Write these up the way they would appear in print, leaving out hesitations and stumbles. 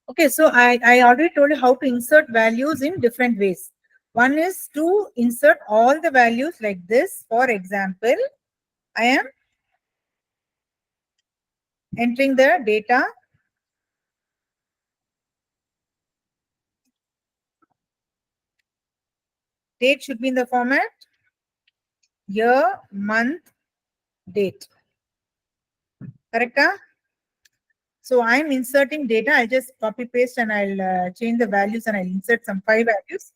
Okay, so I already told you how to insert values in different ways. One is to insert all the values like this. For example, I am entering the data. Date should be in the format year, month, date. Correct? So I'm inserting data. I'll just copy paste and I'll change the values and I'll insert some 5 values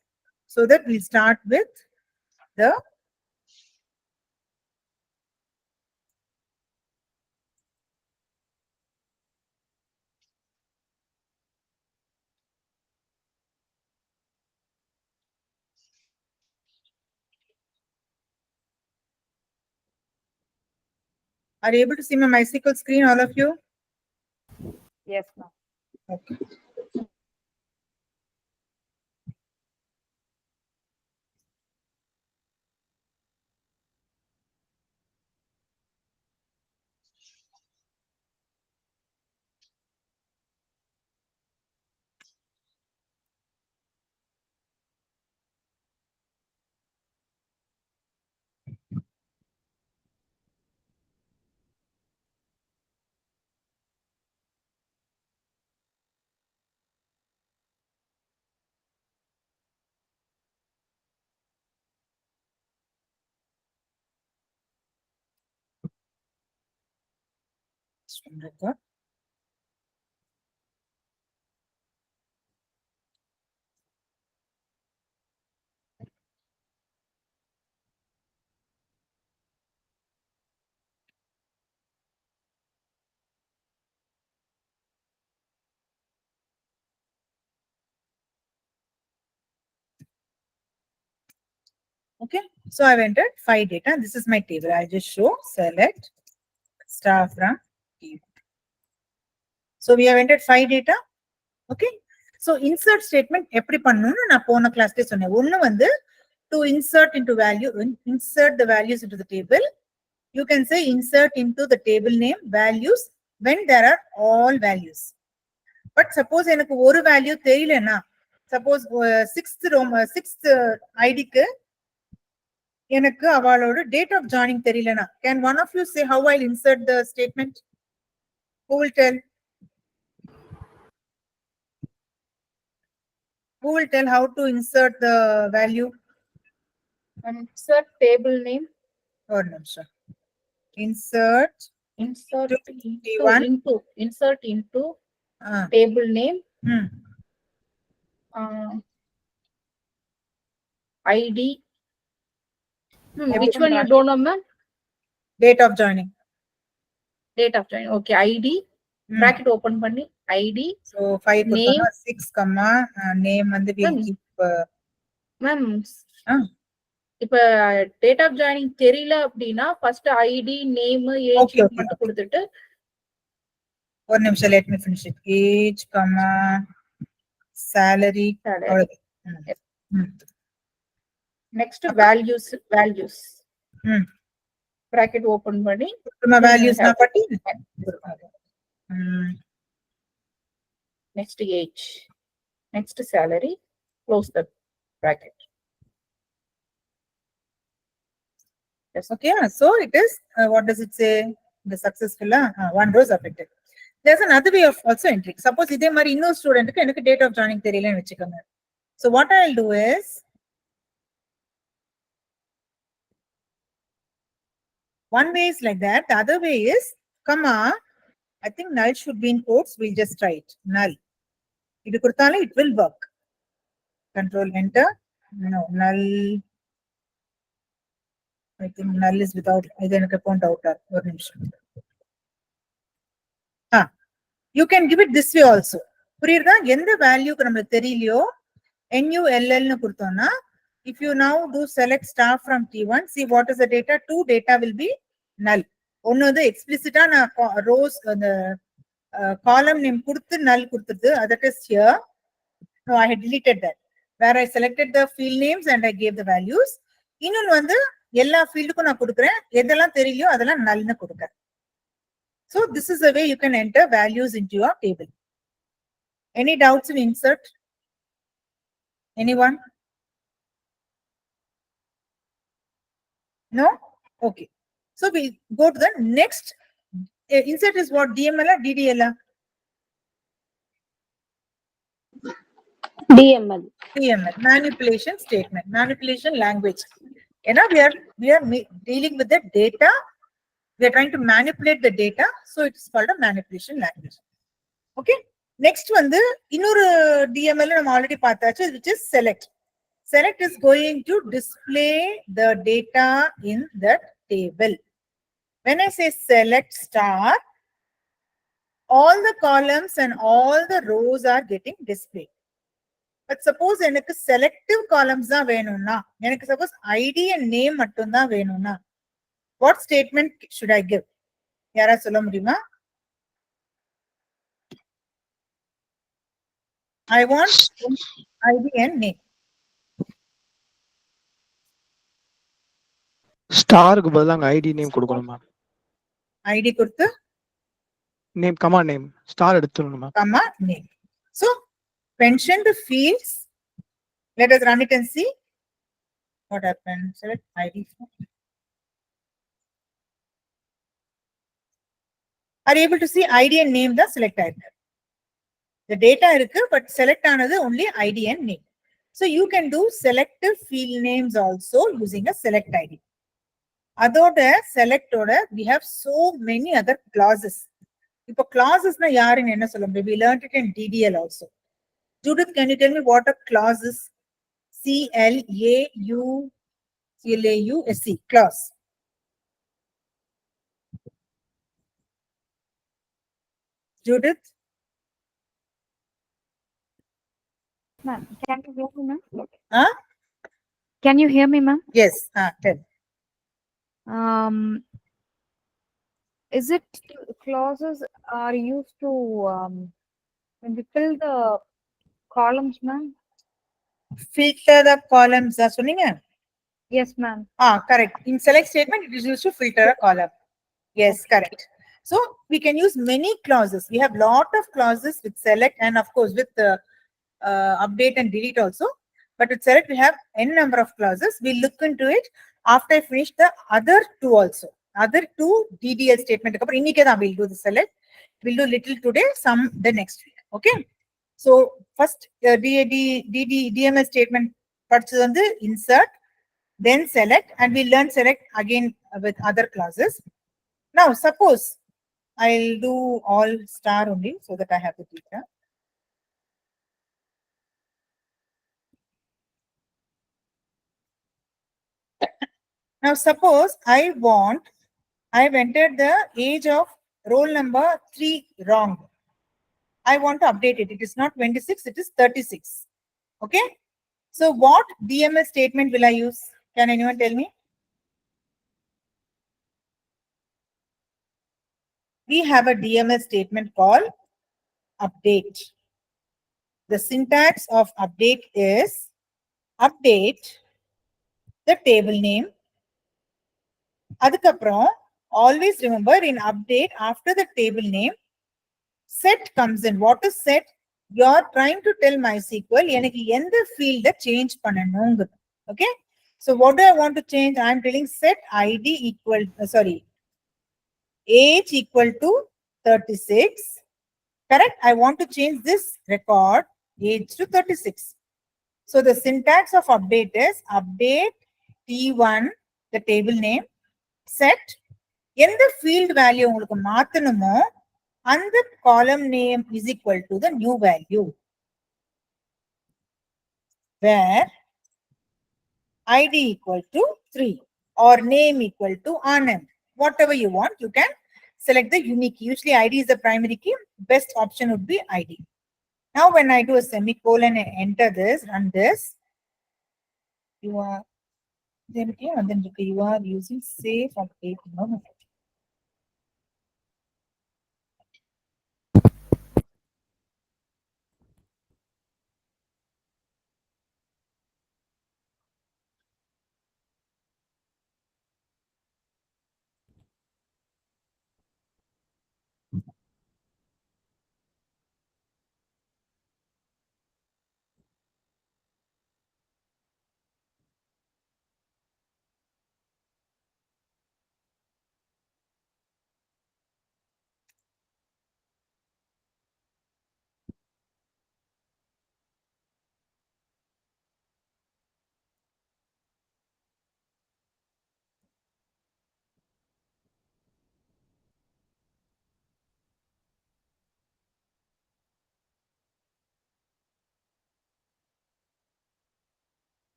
so that we'll start with the Are you able to see my MySQL screen, all of you? Yes, ma'am. Okay. Record. Okay, so I've entered 5 data. This is my table. I'll just show select star from table. So we have entered 5 data. Okay, so insert statement எப்படி பண்ணனும்னு நான் போன கிளாஸ்ல சொன்னேன். ஒன்னு வந்து to insert into value, insert the values into the table. You can say insert into the table name values when there are all values. But suppose எனக்கு ஒரு வேல்யூ தெரியலனா, suppose 6th ID க்கு எனக்கு அவளோட date of joining தெரியலனா, can one of you say how I'll insert the statement? Who will tell? Who will tell how to insert the value? Insert table name. Or நிமிஷம். Insert Insert T1. insert into table name. ID. Which one you don't know, ma'am? Date of joining. Date of joining. Okay, ID. Bracket open பண்ணி ID. So 5 name 6 comma name வந்து will keep. Ma'am. இப்ப date of joining தெரியல அப்படின்னா first ID name age மட்டும் கொடுத்துட்டு ஒரு நிமிஷம் let me finish it. Age comma salary. next values bracket open பண்ணி values na patti. next age, next salary, close the bracket. Yes. Okay, so it is what does it say? The successful one row is affected. There's another way of also entering. Suppose இதே மாதிரி இன்னொரு ஸ்டூடெண்ட்க்கு எனக்கு date of joining தெரியலன்னு வெச்சுக்கோங்க. So what I'll do is one way is like that, the other way is comma, I think null should be in quotes, we'll just try it. Null. இது கொடுத்தாலும் it will work. Control enter. No, null. I think null is without, இது எனக்கு count out ஒரு நிமிஷம். You can give it this way also. புரியுதா? எந்த வேல்யூக்கு நமக்கு தெரியலையோ null னு கொடுத்தோம்னா, if you now do select star from T1, see what is the data? 2 data will be null. ஒன்னு வந்து explicitா நான் rows அந்த column name கொடுத்து null கொடுத்துது, that is here. No, I had deleted that. Where I selected the field names and I gave the values. இன்னொன்னு வந்து எல்லா ஃபீல்டுக்கும் நான் கொடுக்குறேன், எதெல்லாம் தெரியலையோ அதெல்லாம் null னு கொடுக்குறேன். So this is the way you can enter values into your table. Any doubts in insert? Anyone? No? Okay. So we go to the next. Insert is what? DML or DDL? DML. DML, manipulation statement, manipulation language. You know, we are dealing with the data. We are trying to manipulate the data. So it's called a manipulation language. Okay. Next one, the inner DML I'm already பார்த்தாச்சு, which is select. Select is going to display the data in that table. When I say select star, all the columns and all the rows are getting displayed. But suppose எனக்கு selective columns தான் வேணும்னா, எனக்கு suppose ID and name மட்டும் தான் வேணும்னா, what statement should I give? யாரா சொல்ல முடியுமா? I want ID and name. ஸ்டாருக்கு பதிலா அங்க ஐடி நேம் கொடுக்கணும் மேம். ID கொடுத்து நேம் கமா நேம் ஸ்டார் எடுத்துடணும் ma'am. comma name. So mention the fields. Let us run it and see what happens. Select ID. Are you able to see ID and name the select item? The data இருக்கு, but select ஆனது only ID and name. So you can do selective field names also using a select ID. அதோட select ஓட we have so many other clauses. இப்போ clausesனா யாருன்னு என்ன சொல்ல முடியும்? We learned it in DDL also. Judith, can you tell me what are clauses? CLAUSE, clause. Judith? Ma'am, can you hear me, ma'am? Huh? Can you hear me, ma'am? Yes. Tell. Is it clauses are used to when we fill the columns, ma'am? Filter the columns. சொன்னீங்க? Yes, ma'am. Correct. In select statement, it is used to filter a column. Yes, correct. So we can use many clauses. We have lot of clauses with select and of course with update and delete also. But with select, we have n number of clauses. We'll look into it after I finish the other two also. Other two DDL statement. We'll do the select. We'll do little today, some the next week. Okay. So first DML statement parts on the insert, then select, and we learn select again with other clauses. Now suppose I'll do all star only so that I have the data. Now suppose I've entered the age of roll number 3 wrong. I want to update it. It is not 26, it is 36. Okay. So what DML statement will I use? Can anyone tell me? We have a DML statement called update. The syntax of update is update the table name. அதுக்கப்புறம் always remember in update after the table name, set comes in. What is set? You are trying to tell MySQL எனக்கு எந்த field change பண்ணணும்ங்கிறது. Okay. So what do I want to change? I am telling set ID equal, age equal to 36. Correct. I want to change this record age to 36. So the syntax of update is update T1, the table name, set எந்த field value உங்களுக்கு மாத்தணுமோ அந்த column name is equal to the new value, where ID equal to 3 or name equal to Anand. Whatever you want, you can select the unique. Usually ID is the primary key. Best option would be ID. Now when I do a semicolon and enter this, run this, you are using safe update. No.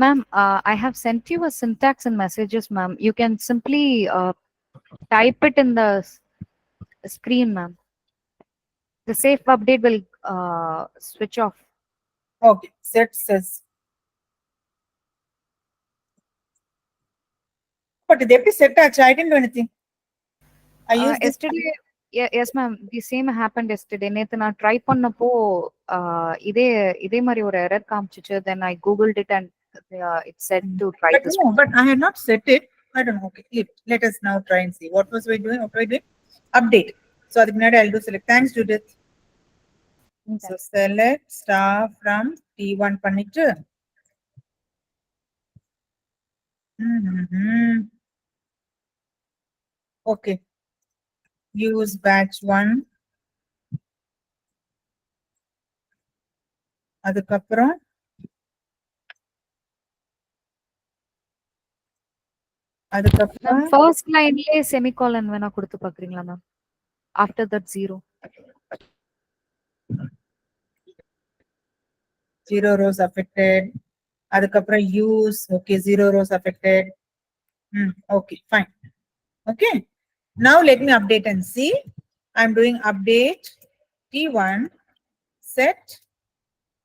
Ma'am, I have sent you a syntax and messages, ma'am. You can simply type it in the screen, ma'am. The safe update will switch off. Okay, set says. But இது எப்படி set ஆச்சு? I didn't do anything. I used this. Yesterday, yes, ma'am. The same happened yesterday. நேத்து நான் try பண்ணப்போ இதே மாதிரி ஒரு error காமிச்சிச்சு. Then I googled it and it said to try But this. no, but I had not set it. I don't know. Okay, let us now try and see. What was we doing? What were we doing? Update. So அதுக்கு முன்னாடி I'll do select. Thanks, Judith. So select star from T1 பண்ணிட்டு. Okay. Use batch 1. அதுக்கப்புறம் first லைன்லயே semicolon வேணா கொடுத்து பாக்குறீங்களா ma'am? After that 0. 0 rows affected. அதுக்கப்புறம் use. Okay, 0 rows affected. Okay, fine. Okay. Now let me update and see. I'm doing update T1 set.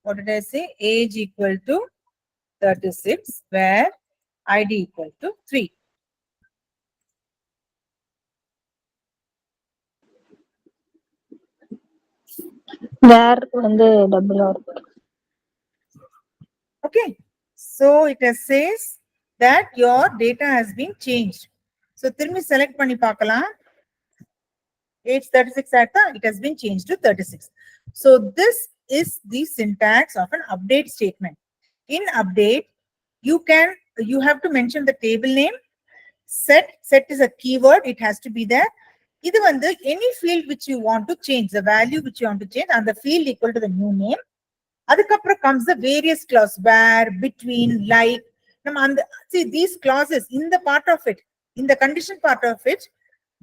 What did I say? Age equal to 36, where ID equal to 3. வேர் வந்து டபுளா இருக்கு. Okay, so it says that your data has been changed. So திரும்பி select பண்ணி பார்க்கலாம். Age 36 ஆயிட்டா, it has been changed to 36. So this is the syntax of an update statement. In update, you have to mention the table name. Set is a keyword, it has to be there. இது வந்து any field which you want to change, the value which you want to change, and the field equal to the new name. அதுக்கப்புறம் comes the various clause, where, between, like. நம்ம அந்த see these clauses in the part of it, in the condition part of it,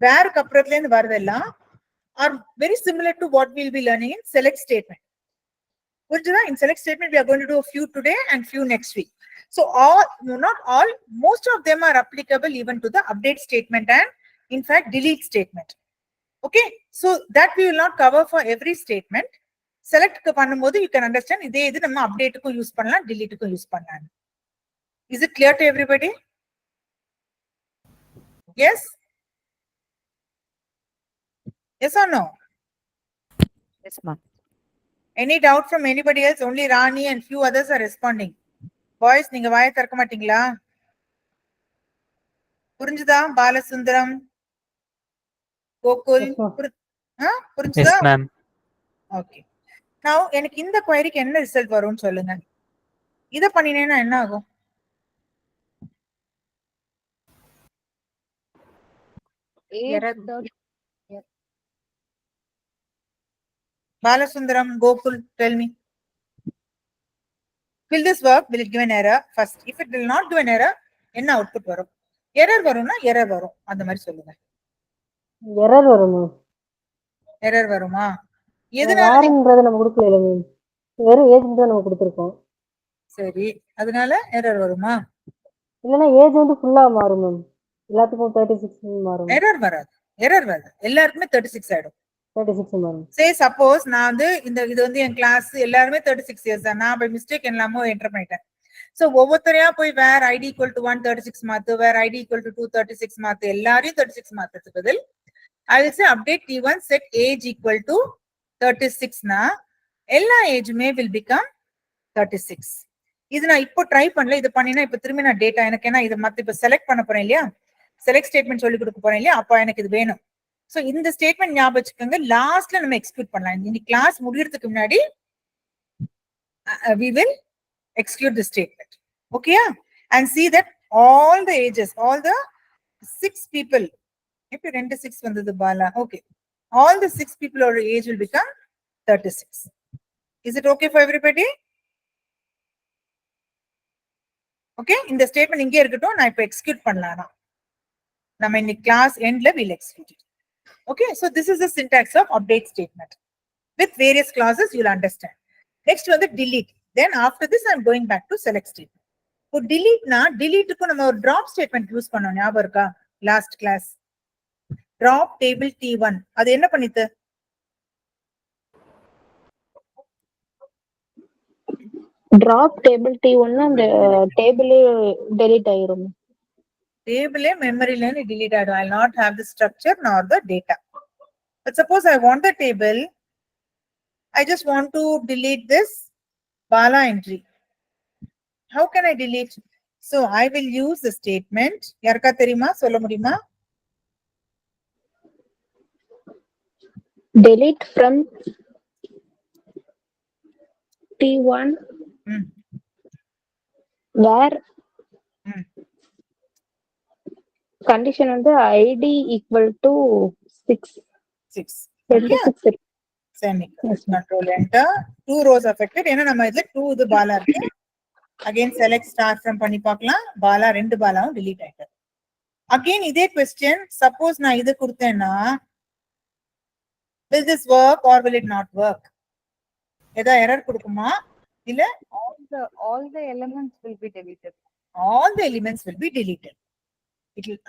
where அப்புறத்துல இருந்து வரதெல்லாம் are very similar to what we'll be learning in select statement. புரிஞ்சுதா? In select statement we are going to do a few today and few next week. So all, not all, most of them are applicable even to the update statement and in fact delete statement. Okay, so that we will not cover for every statement. Select பண்ணும்போது you can understand இதே இது நம்ம updateக்கும் use பண்ணலாம், deleteக்கும் use பண்ணலாம். Is it clear to everybody? Yes? Yes or no? Yes, ma'am. Any doubt from anybody else? Only Rani and few others are responding. Boys, நீங்க வாயை திறக்க மாட்டீங்களா? புரிஞ்சுதா? பாலசுந்தரம், கோகுல், புரிஞ்சுதா? Yes, ma'am. Okay. Now எனக்கு இந்த queryக்கு என்ன ரிசல்ட் வரும்னு சொல்லுங்க. இத பண்ணினேன்னா என்ன ஆகும்? Balasundaram, Gokul, tell me. Will this work? Will it give an error? First, if it will not give an error, என்ன அவுட்புட் வரும்? எரர் வரும்னா எரர் வரும், அந்த மாதிரி சொல்லுங்க. எரர் வருமா? எரர் வருமா? எதனாலன்றத நம்ம கொடுக்கல மேம். வெறும் ஏஜ் தான் நம்ம கொடுத்திருக்கோம். சரி, அதனால எரர் வருமா? இல்லனா ஏஜ் வந்து ஃபுல்லா மாறும் மேம். எல்லாத்துக்கும் 36 மாறும். எரர் வராது. எரர் வராது. எல்லாருக்குமே 36 ஆயிடும். 36 மாறும். Say suppose நான் வந்து இது வந்து என் கிளாஸ் எல்லாரும் 36 years தான். நான் பை மிஸ்டேக் எல்லாமோ என்டர் பண்ணிட்டேன். சோ ஒவ்வொருத்தரையா போய் வேர் ID equal to 1 36 மாத்து, வேர் ID equal to 2 36 மாத்து, எல்லாரையும் 36 மாத்துறதுக்கு பதில் I will say update T1 set age equal to 36 னா எல்லா ஏஜுமே will become 36. இது நான் இப்போ ட்ரை பண்ணல, இது பண்ணினா இப்போ திரும்பி நான் டேட்டா எனக்கு ஏன்னா இதை மத்த இப்போ செலக்ட் பண்ண போறேன் இல்லையா, செலக்ட் ஸ்டேட்மெண்ட் சொல்லி கொடுக்க போறேன் இல்லையா, அப்போ எனக்கு இது வேணும். சோ இந்த ஸ்டேட்மெண்ட் ஞாபகம் வச்சுக்கோங்க, லாஸ்ட்ல நம்ம எக்ஸிக்யூட் பண்ணலாம். இன்னைக்கு கிளாஸ் முடியறதுக்கு முன்னாடி we will execute the statement. Okay, and see that all the ages, all the 6 people, if you 26 vandadu bala, okay, all the 6 people or age will become 36. Is it okay for everybody? Okay, இந்த statement இங்கே இருக்கட்டும், நான் இப்போ execute பண்ணலாம். நம்ம இன்னைக்கு class எண்ட்ல will execute it. Okay, so this is the syntax of update statement. With various clauses, you'll understand. Next one, the delete. Then after this, I'm going back to select statement. இப்போ delete-னா delete-க்கு நம்ம ஒரு drop statement use பண்ணோம், ஞாபகம் இருக்கா? Last class drop table T1 அது என்ன பண்ணித்து? Drop table T1 அந்த table delete ஆயிரும். Table memory lane delete ஆயிடும். I'll not have the structure nor the data. But suppose I want the table, I just want to delete this Bala entry. How can I delete? So I will use the statement. யாருக்கா தெரியுமா? சொல்ல முடியுமா? Delete from T1 Hmm. where Hmm. condition வந்து ID equal to 6. 6. Okay. 26. Semicolon. Yes, ma'am. Control enter. 2 rows affected. ஏன்னா நம்ம இதுல 2 இது பாலா இருக்கு. Again select start from பண்ணி பார்க்கலாம். பாலா 2 பாலாவும் delete ஆயிட்டு. Again இதே question. Suppose நான் இது கொடுத்தேன்னா will this work or will it not work? ஏதா error கொடுக்குமா? இல்ல all the elements will be deleted. all the elements will be deleted. It will,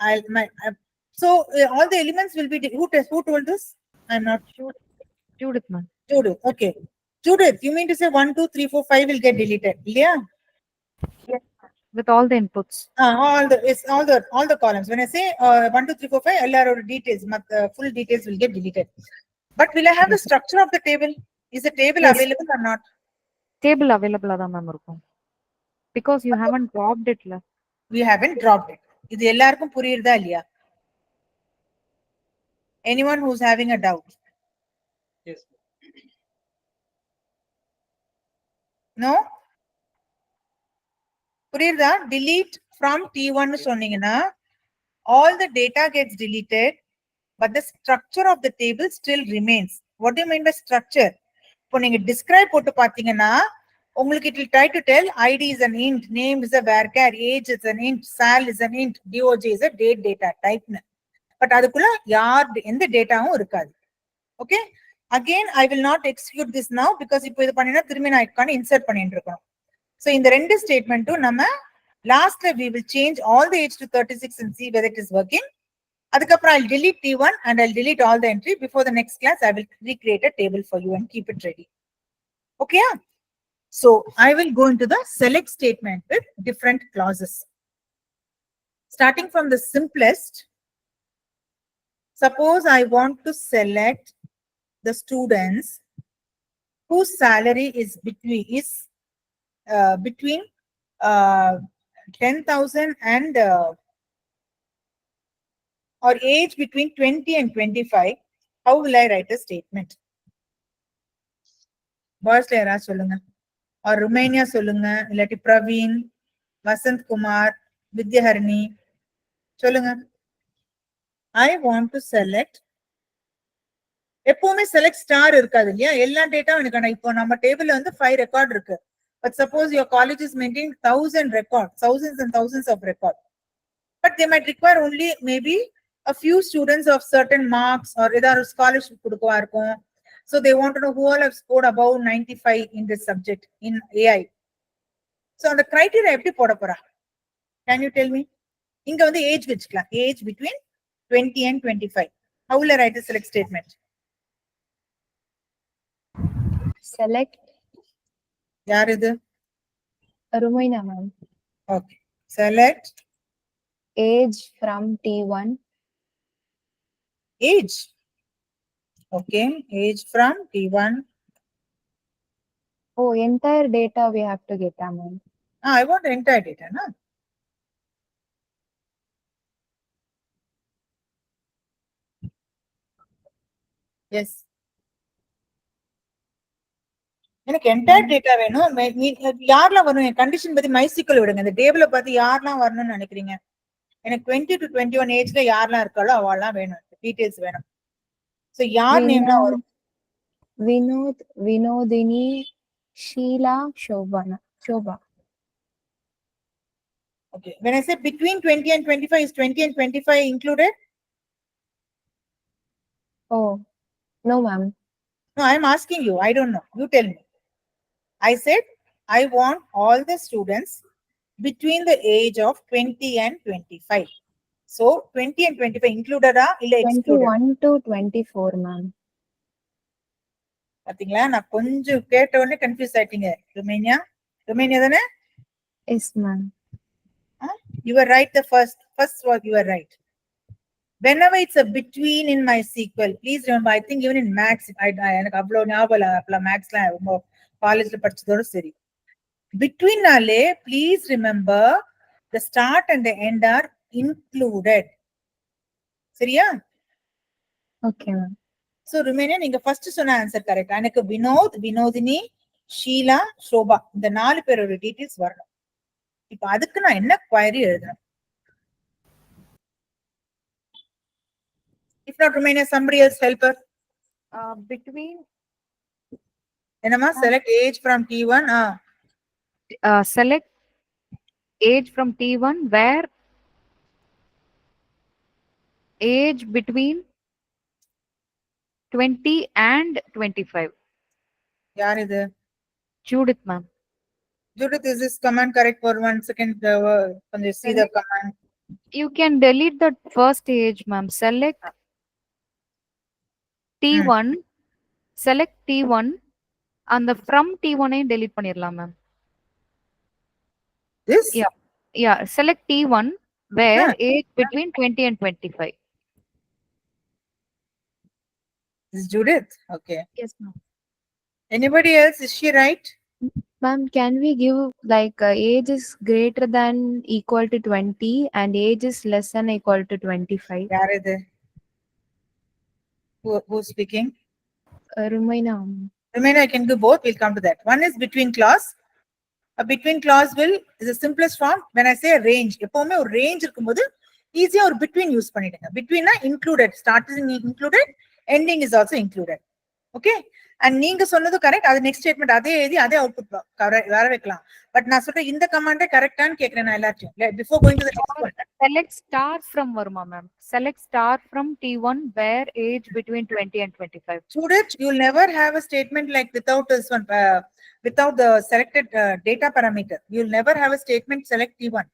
so all the elements will be who told this? I'm not sure. Judith, ma'am. Judith, okay. Judith, you mean to say 1, 2, 3, 4, 5 will get deleted? Yeah. With all the inputs. All the columns. When I say 1, 2, 3, 4, 5, all our details, full details will get deleted. But will I have the structure of the table? Is the table Yes. available or not? Table available தான் ma'am இருக்கும். Because you haven't dropped it la. We haven't dropped it. இது எல்லாருக்கும் புரியுறதா இல்லையா? Anyone who's having a doubt? Yes. No? புரியுறதா? Delete from T1 சொன்னீங்கன்னா all the data gets deleted, but the structure of the table still remains. What do you mean by structure? இப்போ நீங்க describe போட்டு பாத்தீங்கன்னா உங்களுக்கு it will try to tell ID is an int, name is a varchar, age is an int, sal is an int, DOJ is a date data type. But அதுக்குள்ள எந்த டேட்டாவும் இருக்காது. Okay? Again, I will not execute this now because இப்போ இது பண்ணினா திரும்பி நான் இதுக்கான insert பண்ணிட்டு இருக்கோம். So இந்த ரெண்டு ஸ்டேட்மெண்ட்டும் நம்ம லாஸ்ட்ல we will change all the age to 36 and see whether it is working. அதுக்கப்புறம் I'll delete T1 and I'll delete all the entry. Before the next class, I will recreate a table for you and keep it ready. Okay? So I will go into the select statement with different clauses. Starting from the simplest, suppose I want to select the students whose salary is between 10,000 and or age between 20 and 25. How will I write a statement? Boys யாராவது சொல்லுங்க. Or Romania சொல்லுங்க. இல்லாட்டி பிரவீன், வசந்த் குமார், வித்யஹரிணி சொல்லுங்க. I want to select. எப்பவுமே select star இருக்காது இல்லையா? எல்லா டேட்டாவும் எனக்கு இப்போ நம்ம டேபிள்ல வந்து 5 ரெக்கார்ட் இருக்கு. But suppose your college is maintaining 1000 records, thousands and thousands of records. But they might require only maybe a few students of certain marks or ஏதாவது scholarship கொடுக்கவா இருக்கும். So they want to know who all have scored above 95 in this subject in AI. So அந்த criteria எப்படி போட போறா? Can you tell me? இங்க வந்து age வச்சுக்கலாம். Age between 20 and 25. How will I write a select statement? Select யார் இது? Rumaina ma'am. Okay. Select Age from T1. age. Okay. Age from T1. Oh, entire data we have to get, ma'am. I want the entire data, no? Yes. எனக்கு entire data வேணும். யாரெல்லாம் வரும்? என் condition பத்தி MySQL விடுங்க. இந்த டேபிள பார்த்து யாரெல்லாம் வரணும்னு நினைக்கிறீங்க? எனக்கு 20 to 21 ஏஜ்ல யாரெல்லாம் இருக்காளோ அவெல்லாம் வேணும். டீடைல்ஸ் வேணும். சோ யார் நேம்லாம் வரும்? Vinod, Vinodini, Sheila, Shobha. Okay. When I say between 20 and 25, is 20 and 25 included? Oh, no ma'am. No, I'm asking you. I don't know. You tell me. I said I want all the students between the age of 20 and 25. So 20 and 25 included illa excluded? 21 to 24, ma'am. பாத்தீங்களா நான் கொஞ்சம் கேட்ட உடனே confuse ஆயிட்டீங்க. Romania தானே? Yes, ma'am. You were right the first word you were right. Whenever it's a between in my sequel, please remember, I think even in maths, எனக்கு அவ்வளவு ஞாபகம் இல்ல, அப்பலாம் மேத்ஸ்லாம் ரொம்ப காலேஜ்ல படிச்சதோட சரி. Between நாலே please remember the start and the end are included. சரியா? Okay, ma'am. So ருமேனியா நீங்க ஃபர்ஸ்ட் சொன்ன ஆன்சர் கரெக்ட். எனக்கு வினோத், வினோதினி, ஷீலா, ஷோபா இந்த 4 பேரோட டீடைல்ஸ் வரணும். இப்போ அதுக்கு நான் என்ன query எழுதணும்? If not Romania, somebody else help her. Between Enama, select age from T1. select age from T1 where age between 20 and 25. Yaar idu? Judith, ma'am. Judith, is this command correct for 1 second? Can you see the command? You can delete the first age, ma'am. Select T1, select T1, and the from T1 I delete பண்ணிரலாம், ma'am. This? Yeah, select T1 where age between 20 and 25. This is Judith. Okay. Yes, ma'am. Anybody else? Is she right? Ma'am, can we give like age is greater than equal to 20 and age is less than equal to 25? Yaar idu? Who's speaking? Rumaina. Romania, I can do both. We'll come to that. One is between clause. A between clause is the simplest form. When I say a range, எப்பவுமே ஒரு range இருக்கும்போது ஈஸியா ஒரு between use பண்ணிடுங்க. Between included, start is included, ending is also included. Okay? And நீங்க சொன்னது correct. அது next statement அதே எழுதி அதே அவுட்புட் வர வைக்கலாம். பட் நான் சொல்றேன் இந்த கமாண்டே கரெக்டான்னு கேக்குறேன் நான் எல்லாத்தையும். Before going to the next one. Select star from Varma, ma'am. Select star from T1 where age between 20 and 25. Judith, you'll never have a statement like without this one, without the selected data parameter. You'll never have a statement select T1.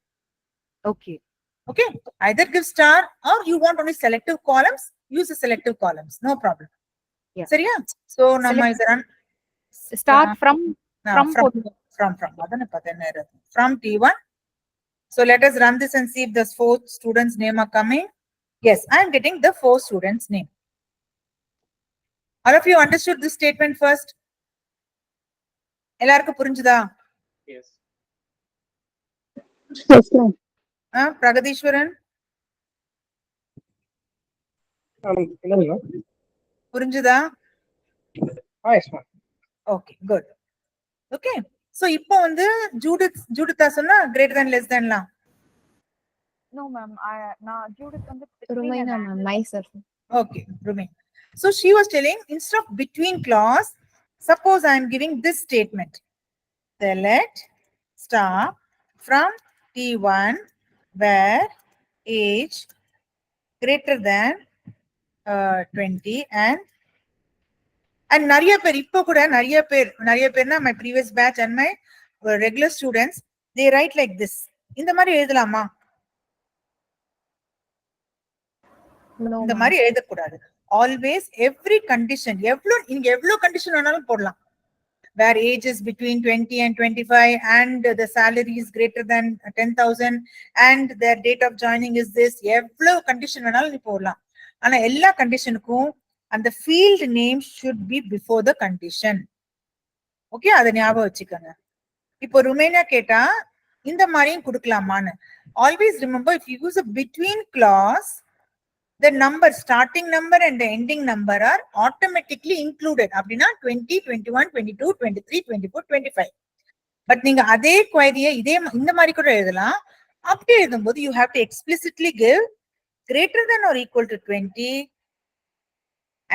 Okay. Okay, either give star or you want only selective columns, use the selective columns, no problem. Yeah. Seriya? So nama is run Start from from T1. So let us run this and see if the 4 students name are coming. Yes, I am getting the 4 students name. All of you understood this statement first? எல்லாருக்கும் புரிஞ்சுதா? Yes. Yes, ma'am. Pragatheeswaran என்னதுங்க? புரிஞ்சுதா? Yes, ma'am. Okay, good. Okay, so இப்போ வந்து ஜூடித்தா சொன்னா greater than less than லாம். No, ma'am. Judith on the Rumaina, ma'am. Myself. Okay, Rumin. So she was telling instead of between clause, suppose I am giving this statement. Select star from T1 where age greater than 20 and நிறைய பேர் இப்போ கூட நிறைய பேர்னா my previous batch and my regular students they write like this. இந்த மாதிரி எழுதலாமா? No, இந்த ma'am. மாதிரி எழுதக்கூடாது. ஆல்வேஸ் எவ்ரி கண்டிஷன் நீங்க எவ்வளவு கண்டிஷன் வேணாலும் போடலாம். where age is between 20 and 25 and the salary is greater than 10,000 and their date of joining is this. எவ்வளவு கண்டிஷன் வேணாலும் நீ போடலாம். ஆனா எல்லா கண்டிஷனுக்கும் அந்த field name should be before the condition. Okay, அதை ஞாபகம் வச்சுக்கோங்க. இப்போ ருமேனியா கேட்டா இந்த மாதிரியும் கொடுக்கலாமான்னு. Always remember if you use a between clause, the number, starting number and the ending number are automatically included. அப்படின்னா 20, 21, 22, 23, 24, 25. பட் நீங்க அதே query இந்த மாதிரி கூட எழுதலாம். அப்படி எழுதும்போது you have to explicitly give greater than or equal to 20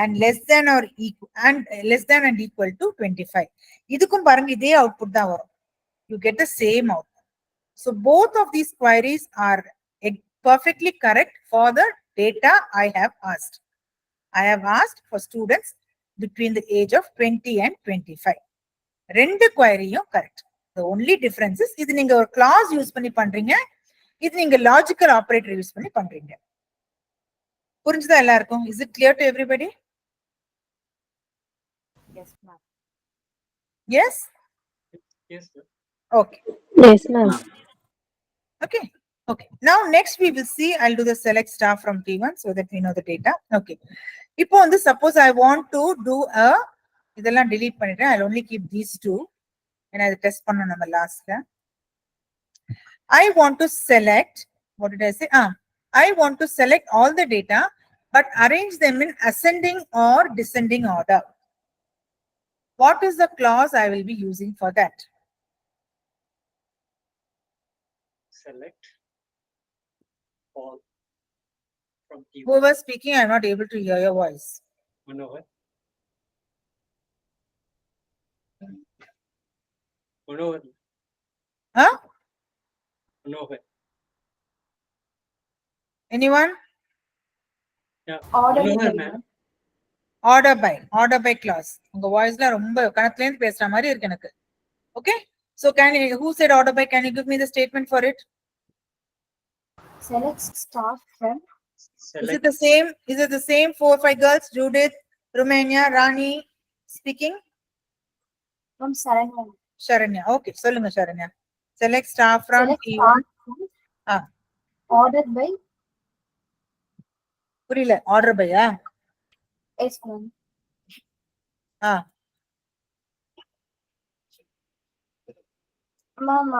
and less than or equal and equal to 25. இதுக்கும் பாருங்க இதே அவுட்புட் தான் வரும். You get the same output. So both of these queries are perfectly correct for the data I have asked. I have asked for students between the age of 20 and 25. ரெண்டு queryயும் correct. The only difference is இது நீங்க ஒரு clause use பண்ணி பண்றீங்க, இது நீங்க logical operator use பண்ணி பண்றீங்க. புரிஞ்சுதா எல்லாருக்கும்? Is it clear to everybody? Yes, ma'am. Yes? Yes, sir. Okay. Yes, ma'am. Okay. Okay. Now next we will see, I'll do the select star from T1 so that we know the data. Okay. இப்போ வந்து suppose I want to do a, இதெல்லாம் delete பண்ணிட்டேன். I'll only keep these two. ஏன்னா இது test பண்ணோம் நம்ம லாஸ்ட்ல. I want to select, what did I say? I want to select all the data but arrange them in ascending or descending order. What is the clause I will be using for that? Select all from T1. Whoever speaking, I'm not able to hear your voice. Manohar. Manohar. Huh? Manohar. Anyone? Yeah. Order Manohar, by, ma'am. Order by clause. உங்க வாய்ஸ்ல ரொம்ப கணத்துல இருந்து பேசுற மாதிரி இருக்கு எனக்கு. Okay? So can you, who said order by? Can you give me the statement for it? Select star from Is it the same? Is it the same 4 5 girls? Judith, Romania, Rani speaking? Saranya. Sharanya. Okay, சொல்லுங்க Sharanya. Select star from Select T1. star from Ah, order by புரியல. Order by ah? S one. Ah. Ma'am,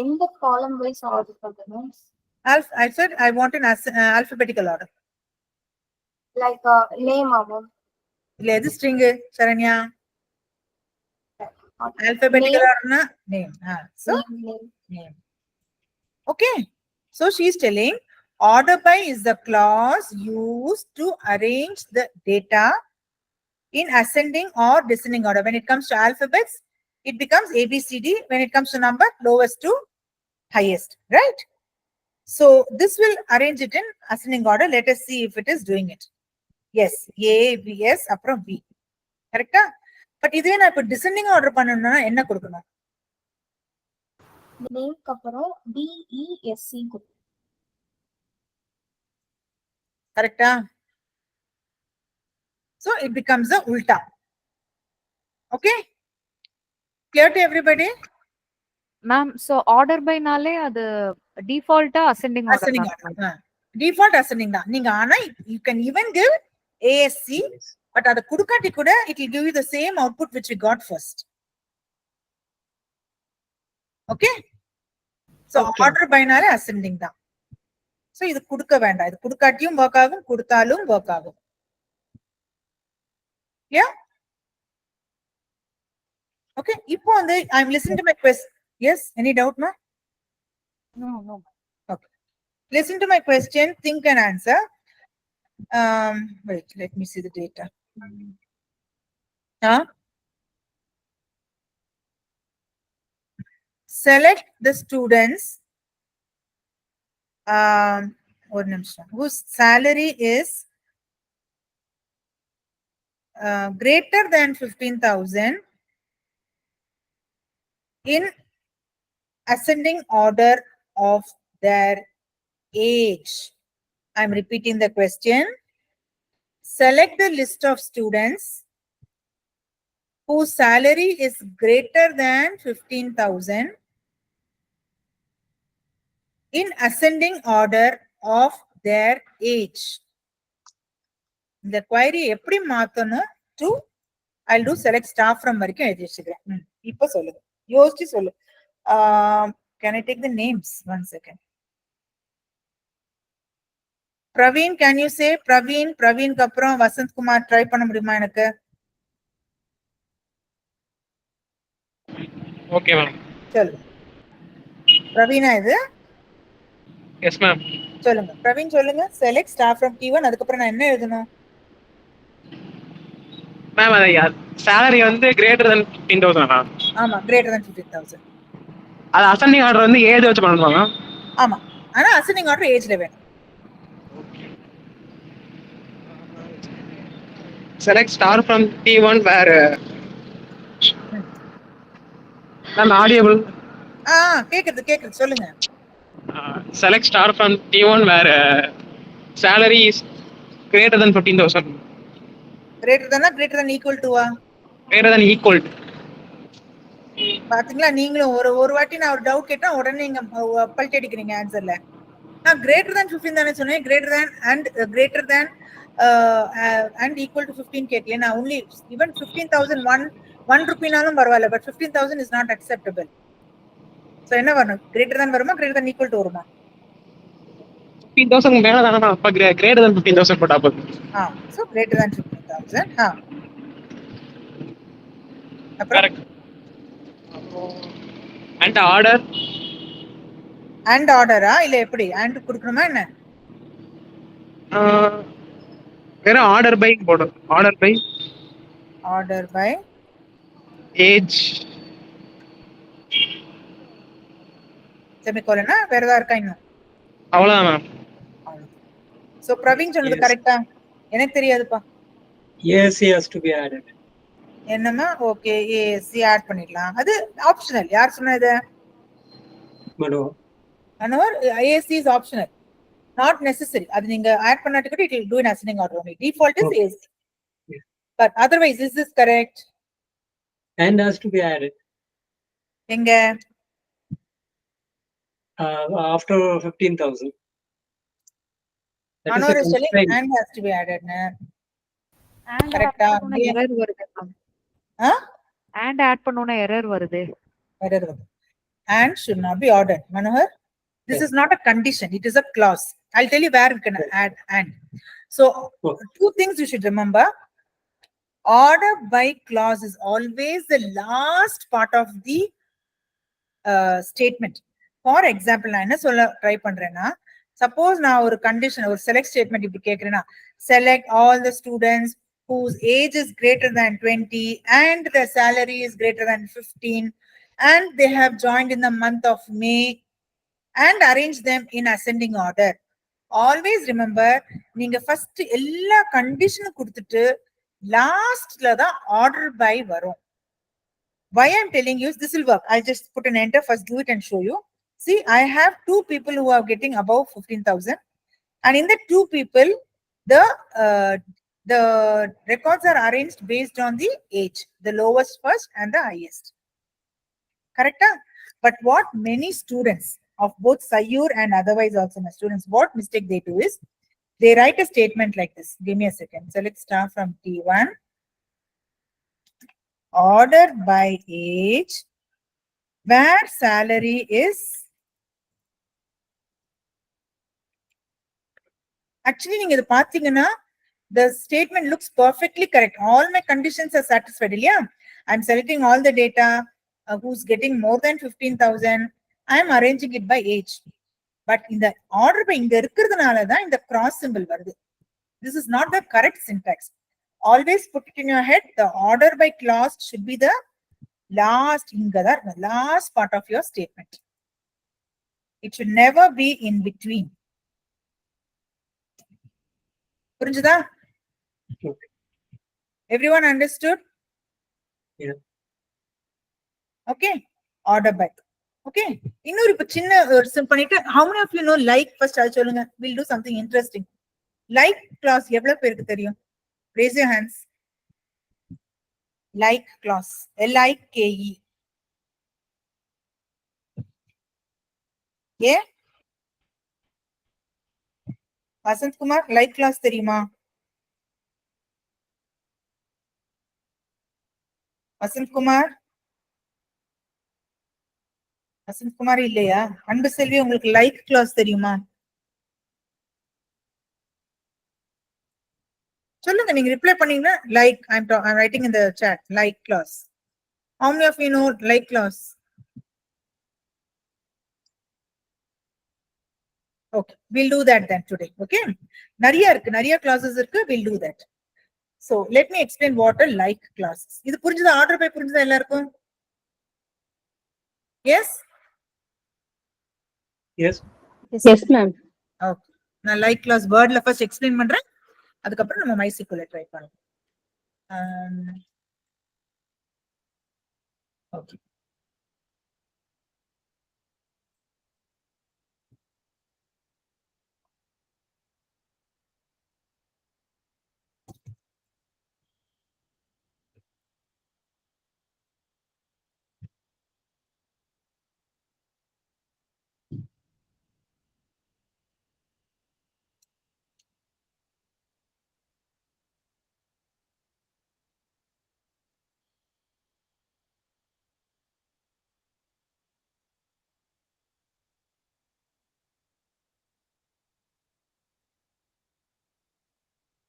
in the column wise order பண்ணணும். I said I want an alphabetical order. Like name ma'am. இல்ல எது string Sharanya? Alphabetical Name. order na name. So Name. name. Okay. So she's telling order by is the clause used to arrange the data in ascending or descending order. When it comes to alphabets, it becomes A, B, C, D. When it comes to number, lowest to highest, right? So this will arrange it in ascending order. Let us see if it is doing it. Yes, A, B, S, அப்புறம் B. Correct? But இதுவே நான் இப்ப descending order பண்ணணும்னா என்ன கொடுக்கணும்? Name க்கு அப்புறம் DESC கொடுக்கணும். Correct? So it becomes the ulta. Okay? Clear to everybody? Ma'am, so order by நாலே அது default ascending order. Ascending தான். order. Default ascending தான். நீங்க ஆனா you can even give ASC, but அது குடுக்காட்டி கூட it will give you the same output which we got first. Okay? So Okay. order by நாலே ascending தான். So இது குடுக்க வேண்டாம். இது குடுக்காட்டியும் work ஆகும், குடுத்தாலும் work ஆகும். Yeah? Okay, இப்போ வந்து I'm listening to my question. Yes, any doubt, ma? No, no. Okay. Listen to my question, think and answer. Wait, let me see the data. Select the students one நிமிஷம், whose salary is greater than 15,000 in ascending order of their age. I'm repeating the question. Select the list of students whose salary is greater than 15,000 in ascending order of their age. The query எப்படி மாத்தணும் to I'll do select star from வரைக்கும் எழுதி வச்சுக்கிறேன். இப்போ சொல்லுங்க, யோசிச்சு சொல்லு. Can I take the names? One second. Praveen, can you say Praveen? Praveen க்கு அப்புறம் வசந்த் குமார் ட்ரை பண்ண முடியுமா எனக்கு? Okay ma'am. சொல்லு. பிரவீனா இது? Yes ma'am. சொல்லுங்க பிரவீன், சொல்லுங்க. செலக்ட் ஸ்டார் ஃப்ரம் T1, அதுக்கப்புறம் நான் என்ன எழுதணும்? மேம் அது salary வந்து greater than 15,000 மேம். ஆமா, greater than 15,000. அது ascending order வந்து ஏஜ் வச்சு பண்ணணுமா மேம்? ஆமா, ஆனா ascending order ஏஜ்ல வேணும். Select star from T1 where ma'am audible. கேக்குது சொல்லுங்க. Select star from T1 where salary is greater than 15,000. Greater than equal to Greater than equal to. பாத்தீங்களா, நீங்களும் ஒரு வாட்டி நான் ஒரு டவுட் கேட்டா உடனே நீங்க பல்ட்டி அடிக்கிறீங்க ஆன்சர்ல. நான் greater than 15 தானே சொன்னேன். greater than and equal to 15 கேட்கல. நான் only even 15,000 1 ரூபாய்னாலும் பரவாயில்ல, but 15,000 is not acceptable. So என்ன வரணும்? greater than வருமா, greater than equal to வருமா? 15,000 மேல தானே அப்ப greater than 15,000 போட்டா போதும். so greater than 15,000. அப்புறம் கரெக்ட். and order இல்ல எப்படி and கொடுக்கணுமா என்ன? வேற ஆர்டர் பை போடும். ஆர்டர் பை ஏஜ் செமிகோலனா வேற ஏதாவது இருக்கா இன்னும்? அவ்வளவுதான் மேம். சோ பிரவீன் சொன்னது Yes. கரெக்ட்டா? எனக்கு தெரியாதுப்பா. ASC has to be added. என்னமா ஓகே ஏசி ஆட் பண்ணிடலாம். அது ஆப்ஷனல். யார் சொன்னது? Manohar. AC is optional, not necessary. அது நீங்க ஆட் பண்ணாட்டி கூட it will to in ascending order only. Default is Okay. AC. But otherwise is this correct? And has to be added எங்க after 15,000. That is a Manohar is telling constraint. and has to be added. And Correct. add பண்ணோம்னா error வருது ma'am. And add பண்ணோம்னா error வருது. And should not be ordered. Manohar, this is not a condition, it is a clause. I'll tell you where we can add and. So two things you should remember. Order by clause is always the last part of the statement. For example, நான் என்ன சொல்ல try பண்றேன்னா, suppose நான் ஒரு condition ஒரு select statement இப்படி கேக்குறேன்னா, select all the students whose age is greater than 20 and their salary is greater than 15 and they have joined in the month of May and arrange them in ascending order. Always remember, நீங்க first எல்லா கண்டிஷனும் கொடுத்துட்டு லாஸ்ட்ல தான் order by வரும். Why I'm telling you is this will work. I'll just put an enter, first do it and show you. See, I have two people who are getting above 15,000 and in the two people the records are arranged based on the age, the lowest first and the highest. Correct? But what many students of both Sayur and otherwise also my students, what mistake they do is they write a statement like this. Give me a second. So let's start from T1. Order by age where salary is. Actually, நீங்க இத பாத்தீங்கன்னா the statement looks perfectly correct. All my conditions are satisfied. Yeah, I'm selecting all the data who's getting more than 15,000. I'm arranging it by age. But in the order by இங்க இருக்கிறதுனால தான் இந்த cross symbol வருது. This is not the correct syntax. Always put it in your head. The order by clause should be the last last part of your statement. It should never be in between. புரிஞ்சுதா? Okay. Everyone understood? Yeah. Okay. Order by. Okay. இன்னொரு இப்ப சின்ன ஒரு sim பண்ணிட்டு how many of you know like first அது சொல்லுங்க. We'll do something interesting. Like clause எவ்வளவு பேருக்கு தெரியும்? Raise your hands. Like clause. L-I-K-E. Yeah? Vasanth Kumar like clause தெரியுமா? வசந்த் குமார் இல்லையா? அன்பு செல்வி உங்களுக்கு லைக் கிளாஸ் தெரியுமா? சொல்லுங்க, நீங்க ரிப்ளை பண்ணீங்கன்னா like I'm writing in the chat like clause. How many of you know like clause? Okay, we'll do that then today. Okay, நிறைய clauses இருக்கு. We'll do that. So let me explain what a like clause is. இது புரிஞ்சுதா? Order by புரிஞ்சுதா எல்லாருக்கும்? Yes? Yes. Yes, ma'am. Okay. நான் like clause wordல first explain பண்றேன். அதுக்கப்புறம் நம்ம MySQL ட்ரை பண்ணுவோம். Okay.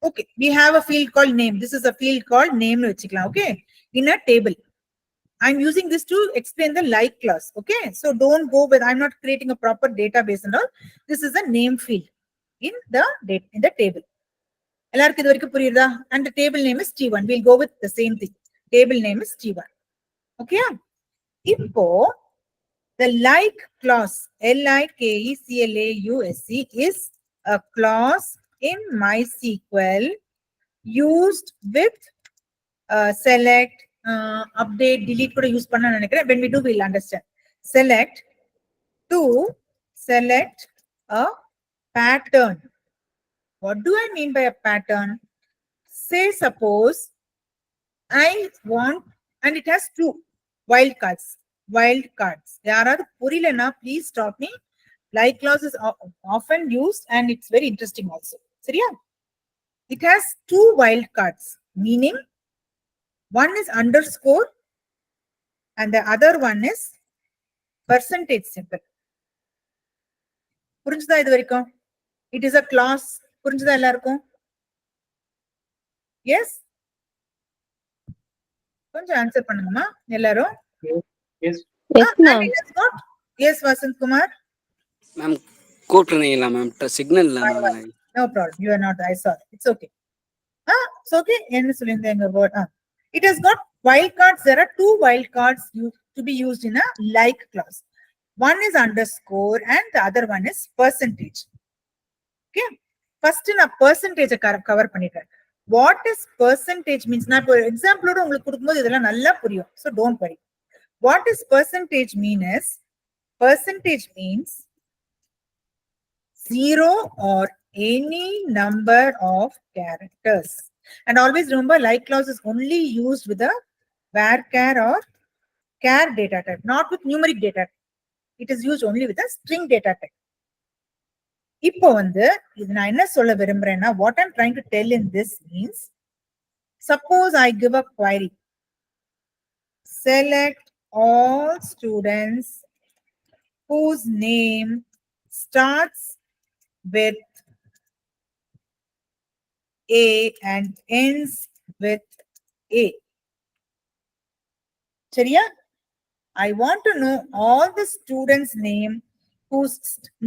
Okay, we have a field called name. This is a field called name னு வச்சுக்கலாம். Okay, in a table. I'm using this to explain the like clause. Okay, so don't go with, I'm not creating a proper database and all. This is a name field in the table. எல்லாருக்கும் இது வரைக்கும் புரியுதா? And the table name is T1. We'll go with the same thing. Table name is T1. Okay, இப்போ the like clause, LIKECLAUSE, is a clause in MySQL used with select, update, delete கூட use பண்ண நினைக்கிறேன். When we do, we'll understand. Select to select a pattern. What do I mean by a pattern? Say suppose I want, and it has two wildcards. யாராவது புரியலனா please stop me. Like clause is often used and it's very interesting also. சரியா? It has two wildcards, meaning one is underscore and the other one is percentage symbol. புரிஞ்சுதா இது வரைக்கும்? It is a clause. புரிஞ்சுதா எல்லாருக்கும்? Yes? கொஞ்சம் answer பண்ணுங்கம்மா எல்லாரும். Yes. Yes, And ma'am. it has got, yes, Vasant Kumar. Ma'am கூப்பிட்டுருந்தீங்களா ma'am signal இல்லை ma'am. No problem. You are not. I saw it. It's okay. It's okay. என்ன சொல்லியிருந்தேங்க word? It has got wildcards. There are two wildcards to be used in a like clause. One is underscore and the other one is percentage. Okay. First நான் percentage cover பண்ணிட்டேன். What is percentage means? நான் இப்போ எக்ஸாம்பிளோட உங்களுக்கு கொடுக்கும்போது இதெல்லாம் நல்லா புரியும். So don't worry. What is percentage mean is, percentage means 0 or any number of characters. And always remember, like clause is only used with a varchar or char data type, not with numeric data type. It is used only with a string data type. இப்போ வந்து இது நான் என்ன சொல்ல விரும்புறேன்னா, what I'm trying to tell in this means, suppose I give a query, select all students whose name starts with A and ends with A. சரியா? I want to know all the students' name whose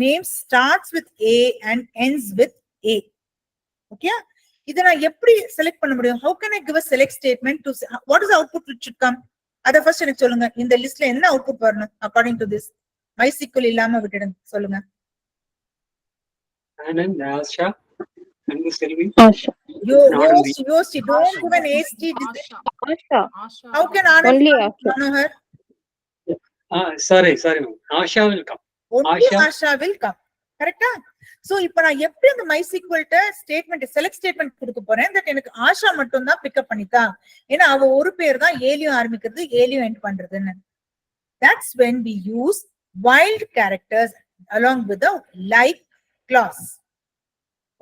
name starts with A and ends with A. Okay? இதை நான் எப்படி select பண்ண முடியும்? How can I give a select statement to say, what is the output which should come? அத first எனக்கு சொல்லுங்க. இந்த லிஸ்ட்ல என்ன அவுட்புட் வரணும் அக்கார்டிங் டு திஸ்? MySQL இல்லாம விட்டுடுங்க, சொல்லுங்க. Anand, Asha, and Selvi. Asha. Yosti, don't give an AST. Asha. How can Anand Only come? Asha. Manohar? Sorry, ma'am. Asha will come. Only Asha. Asha will come. கரெக்டா? So இப்போ நான் எப்படி அந்த MySQL statement select statement கொடுக்க போறேன் that எனக்கு ஆஷா மட்டும் தான் பிக்கப் பண்ணிட்டா, ஏன்னா அவ ஒரு பேர் தான் ஏலியும் ஆரம்பிக்கிறது ஏலியும் எண்ட் பண்றதுன்னு. That's when we use wild characters along with the like clause.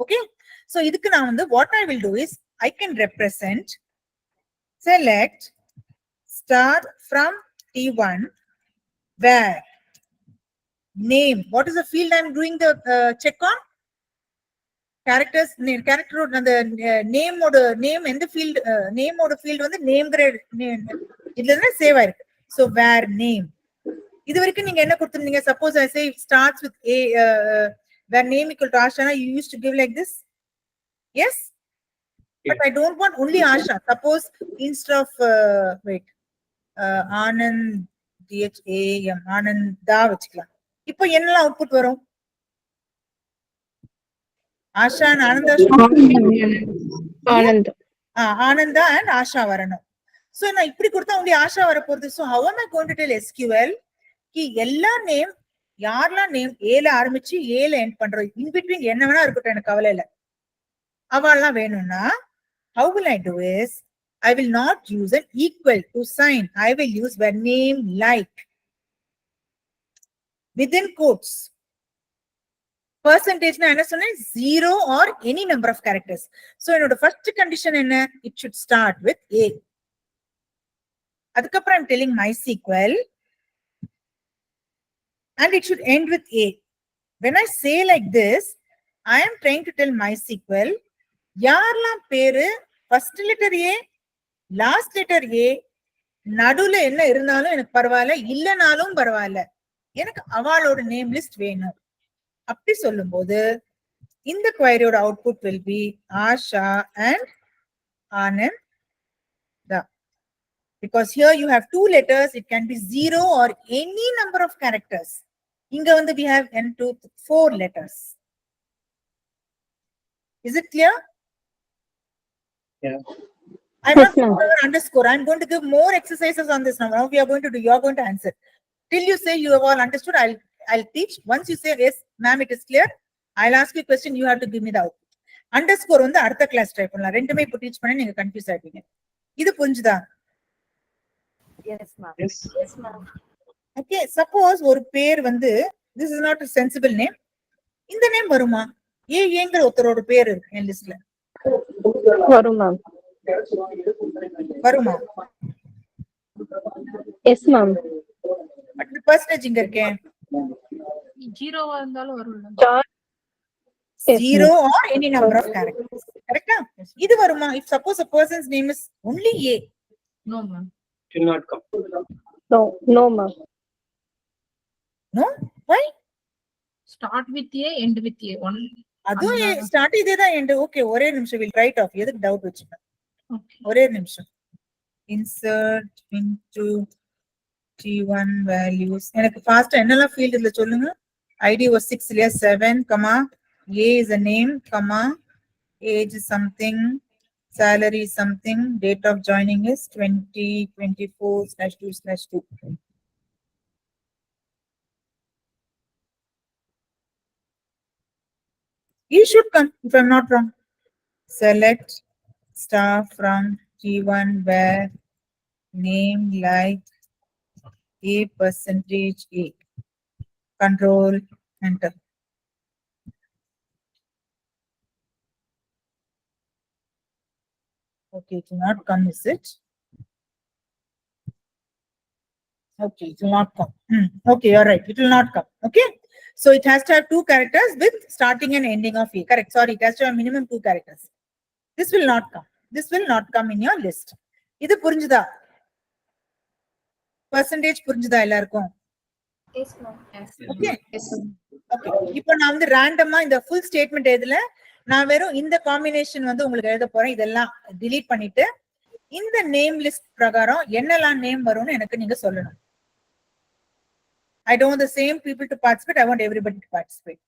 Okay, so இதுக்கு நான் வந்து what I will do is I can represent select star from T1 where name, what is the field I'm doing the check on? Characters, character அந்த name ஓட name எந்த field, name ஓட field வந்து nameங்கற இதுல தான் சேவ் ஆயிருக்கு. So where name, இது வரைக்கும் நீங்க என்ன கொடுத்திருந்தீங்க? Suppose I say it starts with A, where name equal to Asha, you used to give like this. Yes, but I don't want only Asha. Suppose instead of Anand DHAM Ananda வச்சுக்கலாம். இப்போ என்னெல்லாம் output வரும்? Asha and Ananda, Ananda and Asha வரணும். So நான் இப்படி கொடுத்தா only Asha வர போகுது. So how am I going to tell SQL கி எல்லா நேம் யாரெல்லாம் நேம் ஏல ஆரம்பிச்சு ஏல எண்ட் பண்றோம், இன் பிட்வீன் என்ன வேணா இருக்கட்டும், எனக்கு கவலை இல்லை, அவெல்லாம் வேணும்னா how will I do is I will not use an equal to sign. I will use where name like within quotes. Percentage na enna sonna 0 or any number of characters. So என்னோட first condition என்ன? It should start with A. அதுக்கப்புறம் I'm telling MySQL and it should end with A. When I say like this, I am trying to tell MySQL யாரெல்லாம் பேரு first letter A last letter A நடுவுல என்ன இருந்தாலும் எனக்கு பரவாயில்ல, இல்லைனாலும் பரவாயில்ல, எனக்கு அவளோட நேம் லிஸ்ட் வேணும் அப்படி சொல்லும்போது இந்த queryயோட output will be Asha and Anand. Because here you have two letters, it can be 0 or any number of characters. Inga vandu we have 4 letters. Is it clear? Yeah. I'm Yes, not going ma'am. to underscore. I'm going to give more exercises on this now. Now we are going to do, you are going to answer. Till you say you have all understood, I'll teach. Once you say yes, ma'am, it is clear, I'll ask you a question, you have to give me the output. Underscore வந்து அடுத்த class try பண்ணலாம். ரெண்டுமே இப்போ teach பண்ண நீங்க confuse ஆயிட்டீங்க. இது புரிஞ்சுதா? Yes, ma'am. Yes. Yes, ma'am. Okay, suppose ஒரு பேர் வந்து this is not a sensible name. இந்த நேம் வருமா? ஏங்கிற ஒருத்தரோட பேர் இருக்கு என் லிஸ்ட்ல. வரும் மேம். வருமா? Yes ma'am. பட் பர்சன்டேஜ் இங்க இருக்கேன். ஜீரோவா இருந்தாலும் வரும்ல. Yes, 0 or any number of characters. Correct? இது வருமா? If suppose a person's name is only A. No, ma'am. It will not come. No ma'am. No? Why? Start with A, end with A. One. அதுவும் start இதே தான் end. Okay, ஒரே நிமிஷம் will write off. எதுக்கு doubt வச்சுக்க? Okay. ஒரே நிமிஷம். Insert into T1 values. எனக்கு ஃபாஸ்டா என்னெல்லாம் ஃபீல்ட் இதுல சொல்லுங்க. ID was 6 இல்லையா? 7, comma A is a name, comma age is something, salary is something, date of joining is 2024/2/2. You should come if I'm not wrong. Select star from T1 where name like A percentage A. Control enter. Okay, it will not come, is it? Okay, it will not come. Okay, you're right. It will not come. Okay. So it has to have 2 characters with starting and ending of A. Correct. Sorry, it has to have minimum 2 characters. This will not come. This will not come in your list. இது புரிஞ்சுதா? Percentage புரிஞ்சுதா எல்லாருக்கும்? Yes, ma'am. Yes. Okay. Yes, ma'am. Okay. இப்போ நான் வந்து ரேண்டமா இந்த full statement எழுதல. நான் வெறும் இந்த காம்பினேஷன் வந்து உங்களுக்கு எழுத போறேன். இதெல்லாம் delete பண்ணிட்டு இந்த நேம் லிஸ்ட் பிரகாரம் என்னெல்லாம் நேம் வரும்னு எனக்கு நீங்க சொல்லணும். I don't want the same people to participate. I want everybody to participate.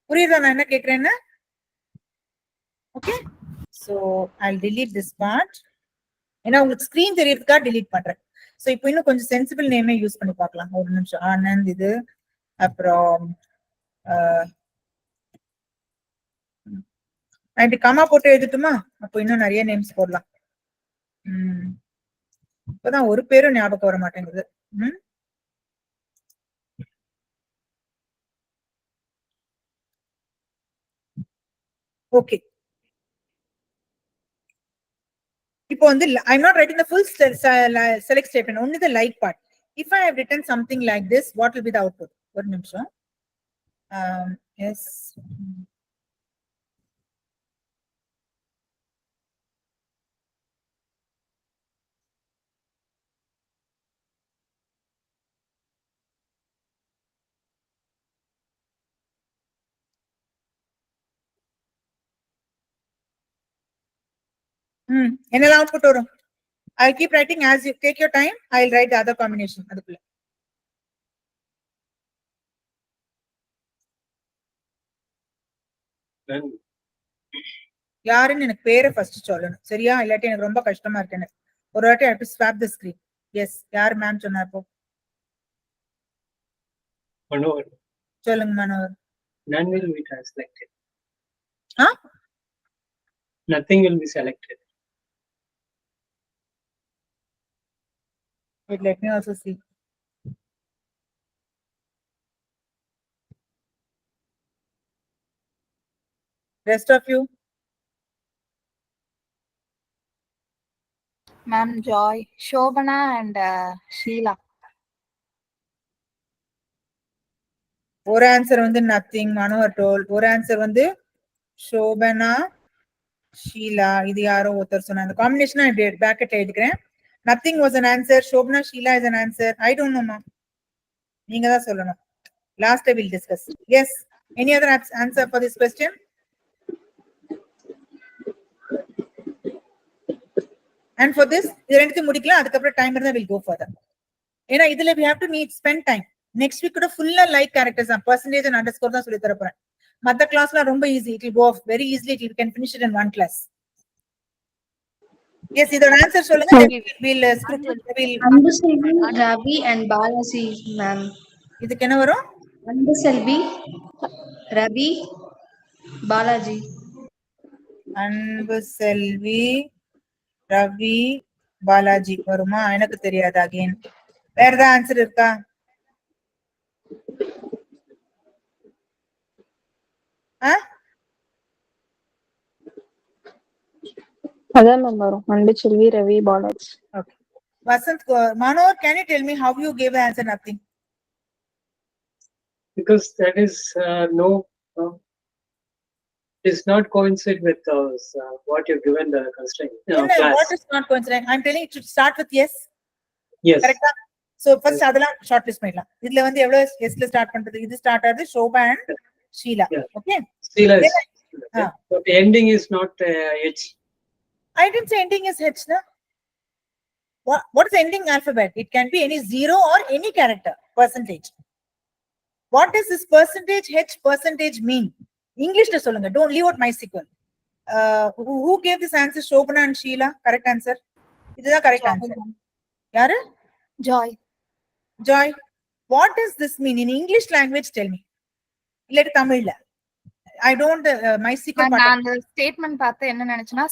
புரியுதா நான் என்ன கேக்குறேன்னு? Okay. So I'll delete this part. ஏன்னா உங்களுக்கு ஸ்கிரீன் தெரியறதுக்காக delete பண்றேன். So இப்போ இன்னும் கொஞ்சம் சென்சிபிள் நேமே யூஸ் பண்ணி பார்க்கலாம். ஒரு நிமிஷம். ஆனந்த் இது அப்புறம் நான் இப்படி கமா போட்டு எழுதிட்டுமா? அப்போ இன்னும் நிறைய நேம்ஸ் போடலாம். இப்பதான் ஒரு பேரும் ஞாபகம் வர மாட்டேங்குது. ஓகே. இப்போ வந்து I'm not writing the full select statement, only the like part. If I have written something like this, what will be the output? ஒரு நிமிஷம். Yes. என்னெல்லாம் அவுட்புட் வரும்? I'll keep writing as you take your time. I'll write the other combination. அதுக்குள்ள Then யாருன்னு எனக்கு பேரை first சொல்லணும். சரியா? இல்லாட்டி எனக்கு ரொம்ப கஷ்டமா இருக்கு. எனக்கு ஒரு வாட்டி I have to swap the screen. Yes, யார் மேம் சொன்னார் இப்போ? Manohar. சொல்லுங்க Manohar. None will be selected. Huh? Nothing will be selected. Wait, let me also see. Rest of you? Ma'am, Joy, Shobana and Sheila. ஒரு answer வந்து nothing Manohar toll. ஒரு answer வந்து ஷோபனா ஷீலா இது யாரோ ஒருத்தர் சொன்ன அந்த காம்பினேஷனா பேக்கெட் எழுதிக்கிறேன். Nothing was an answer. Shobna, Sheila is an answer. I don't know, ma. நீங்க தான் சொல்லணும். Last I will discuss. Yes. Any other answer for this question? And for this, இது ரெண்டுத்தையும் முடிக்கலாம். அதுக்கப்புறம் டைம் இருந்தா will go further. ஏன்னா இதுல we have to spend time. Next week கூட full like characters தான் percentage and underscore தான் சொல்லி தர போறேன். மத்த கிளாஸ்ல ரொம்ப easy. It will go off very easily. You can finish it in one class. Yes, இதோட answer சொல்லுங்க. We'll Anbuselvi, Ravi and Balaji, ma'am. இதுக்கு என்ன வரும்? Anbuselvi, Ravi, Balaji. அன்பு செல்வி, ரவி, பாலாஜி வருமா? எனக்கு தெரியாது. அகைன் வேற ஏதாவது ஆன்சர் இருக்கா? அதான் மேம் வரும். Anbuselvi, Ravi, Balaji. Okay. Vasant, Manohar, can you tell me how you gave the answer nothing? Because that is is not coincide with what you've given the constraint. No, Class. what is not coincident? I'm telling you to start with yes. Yes. Correct? So first அதெல்லாம் short list பண்ணிடலாம். இதுல வந்து எவ்வளவு எஸ்ல start பண்றது? இது start ஆகுது Shobha and Sheila. Yeah. Okay. Sheila is, Ah. but the ending is not H. I didn't say ending is H, na? What is ending alphabet? It can be any zero or any character, percentage. What does this percentage H percentage mean? English la solunga. Don't leave out MySQL. Who gave this answer? Shobana and Sheila. Correct answer. This is the correct answer. Yaru? Joy. Joy. What does this mean in English language? Tell me. Let Tamil la. I don't MySQL. நான் அந்த statement பார்த்து என்ன நினைச்சேன்னா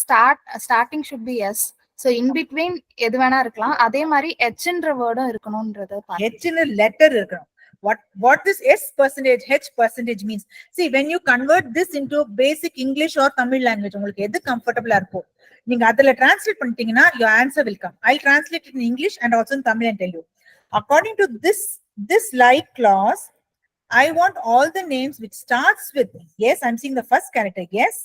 starting should be S. So in between எது வேணா இருக்கலாம். அதே மாதிரி ஹெச்ன்ற வேர்டும் இருக்கணும்ன்றத பார்த்தேன். H ன்னு லெட்டர் இருக்கணும். What this S percentage H percentage means? See, when you convert this into basic English or Tamil language, உங்களுக்கு எது கம்ஃபர்டபிளா இருக்கோ நீங்க அதுல டிரான்ஸ்லேட் பண்ணிட்டீங்கன்னா your answer will come. I'll translate it in English and also in Tamil and tell you. According to this like clause, I want all the names which starts with yes. I'm seeing the first character yes.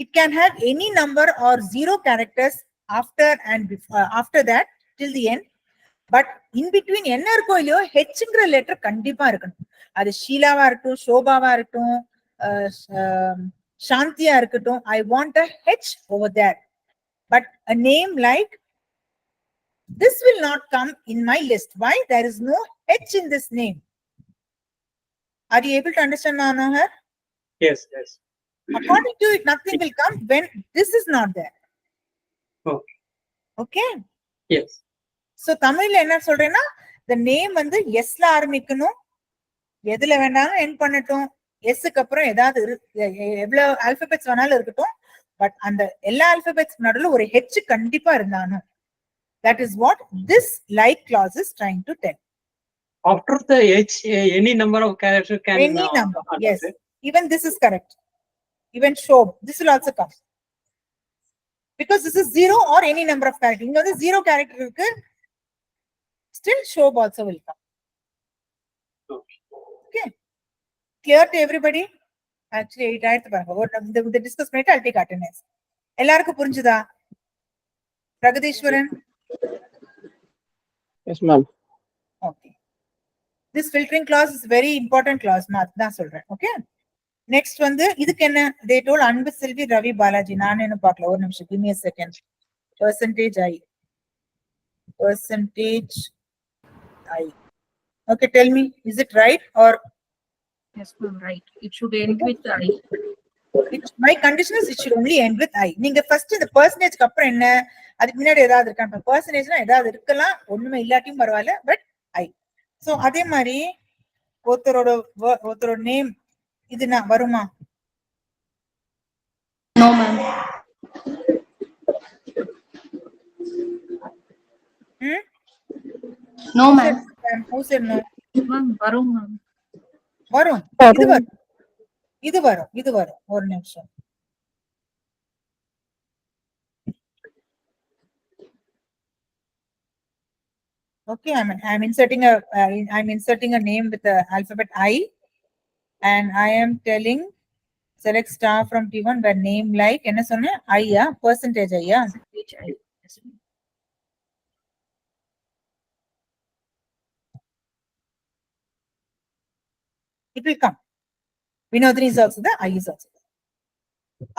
It can have any number or zero characters after and after that till the end. But in between என்ன இருக்கோ இல்லையோ ஹெச்ங்கிற letter கண்டிப்பா இருக்கணும். அது ஷீலாவா இருக்கட்டும், ஷோபாவா இருக்கட்டும், சாந்தியா இருக்கட்டும். I want a H over there. But a name like this will not come in my list. Why? There is no H in this name. Are you able to understand, Manohar? Yes, yes. According to it, nothing will come when this is not there. Okay. Okay? Yes. So தமிழ்ல என்ன சொல்றேன்னா the name வந்து எஸ்ல ஆரம்பிக்கணும், எதுல வேணாலும் end பண்ணட்டும். எஸ்க்கு அப்புறம் ஏதாவது எவ்வளவு ஆல்பபெட்ஸ் வேணாலும் இருக்கட்டும். பட் அந்த எல்லா ஆல்பபெட்ஸ் நடுவுல ஒரு ஹெச் கண்டிப்பா இருந்தாலும். That is what this like clause is trying to tell. After the H, any number of characters can Any number. Yes. Even this is correct. Even show. This will also come. Because this is zero or any number of characters. இங்க வந்து zero character இருக்கு. Still show also will come. Okay. Clear to everybody? Actually, it ஆயிடுத்து பாருங்க. இந்த discuss பண்ணிட்டு I'll take attendance. எல்லாருக்கும் புரிஞ்சுதா? Pragatheeswaran? Yes, ma'am. Okay. This filtering clause is very important clause. நான் சொல்றேன். Okay. Next வந்து இதுக்கு என்ன? They told அன்பு செல்வி, ரவி, பாலாஜி. நான் என்ன பார்க்கல. ஒரு நிமிஷம். Give me a second. Percentage I. Percentage I. Okay, tell me, is it right or? Yes, ma'am, right. It should end with I. My condition is it should only end with I. நீங்க first இந்த percentage க்கு அப்புறம் என்ன? அதுக்கு முன்னாடி ஏதாவது இருக்கா? Percentageனா ஏதாவது இருக்கலாம், ஒண்ணுமே இல்லாட்டியும் பரவாயில்ல, but I. So அதே மாதிரி ஒருத்தரோட நேம் இது நான் வருமா? No, ma'am. No, ma'am. Who said no? Ma'am, வரும் ma'am. வரும். இது வரும். ஒரு நிமிஷம். Okay, I'm inserting a name with the alphabet I, and I am telling select star from T1 where name like என்ன சொன்ன ஐயா percentage ஐயா it will come. Vinodini is also there, I is also there.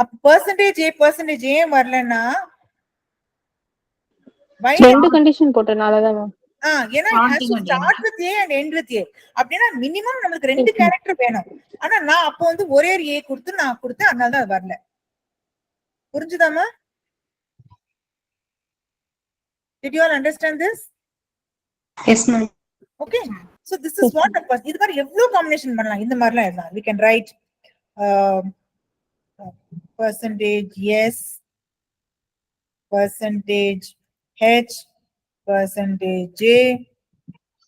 A percentage A வரலன்னா why ரெண்டு condition போட்டனாலதான் ma'am. ஏன்னா it has to start with A and end with A. அப்படின்னா minimum நமக்கு ரெண்டு கேரக்டர் வேணும். ஆனா நான் அப்போ வந்து ஒரே A கொடுத்து நான் கொடுத்தேன், அதனால தான் அது வரல. புரிஞ்சுதாமா? Did you all understand this? Yes, ma'am. Okay. So this is what a person. இது மாதிரி எவ்வளவு காம்பினேஷன் பண்ணலாம், இந்த மாதிரிலாம் எழுதலாம். We can write percentage yes, percentage h, percentage j.